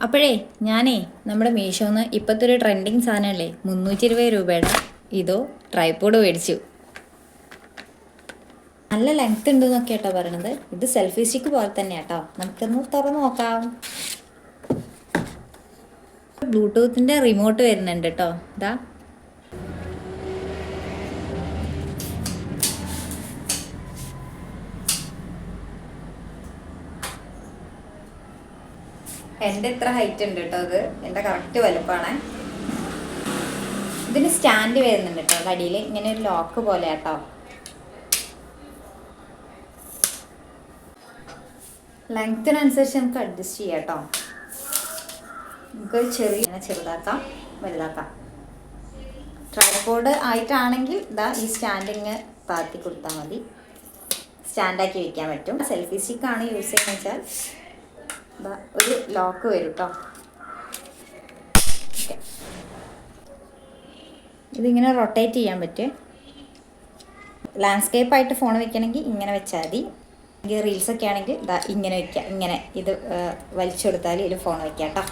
അപ്പോഴേ ഞാനേ നമ്മുടെ മീഷോന്ന് ഇപ്പോഴത്തെ ഒരു ട്രെൻഡിങ് സാധനമല്ലേ 320 രൂപയുടെ ഇതോ ട്രൈപോഡ് മേടിച്ചു. നല്ല ലെങ്ത് ഉണ്ട് എന്നൊക്കെ കേട്ടോ പറയണത്. ഇത് സെൽഫി സ്റ്റിക്ക് പോലെ തന്നെ കേട്ടോ. നമുക്കൊന്ന് തുറന്ന് നോക്കാം. ബ്ലൂടൂത്തിൻ്റെ റിമോട്ട് വരുന്നുണ്ട് കേട്ടോ. ഇതാ എൻ്റെ ഇത്ര ഹൈറ്റ് ഉണ്ട് കേട്ടോ. ഇത് എൻ്റെ കറക്റ്റ് വലുപ്പമാണ്. ഇതിന് സ്റ്റാൻഡ് വരുന്നുണ്ട് കേട്ടോ. അടിയിൽ ഇങ്ങനെ ഒരു ലോക്ക് പോലെ കേട്ടോ. ലെങ്ത്തിനനുസരിച്ച് നമുക്ക് അഡ്ജസ്റ്റ് ചെയ്യാം കേട്ടോ. നമുക്ക് ചെറുതാക്കാം, വലുതാക്കാം. ട്രൈപോഡ് ആയിട്ടാണെങ്കിൽ ഇതാ ഈ സ്റ്റാൻഡിങ് താത്തി കൊടുത്താൽ മതി. സ്റ്റാൻഡാക്കി വയ്ക്കാൻ പറ്റും. സെൽഫി സ്റ്റിക്കാണ് യൂസ് ചെയ്യുന്നത് വെച്ചാൽ ഇതാ ഒരു ലോക്ക് വരും കേട്ടോ. ഓക്കെ, ഇതിങ്ങനെ റൊട്ടേറ്റ് ചെയ്യാൻ പറ്റും. ലാൻഡ്സ്കേപ്പായിട്ട് ഫോൺ വെക്കണമെങ്കിൽ ഇങ്ങനെ വെച്ചാൽ മതി. റീൽസൊക്കെ ആണെങ്കിൽ ഇതാ ഇങ്ങനെ വയ്ക്കാം. ഇങ്ങനെ ഇത് വലിച്ചു കൊടുത്താൽ ഇതിൽ ഫോൺ വയ്ക്കാം കേട്ടോ.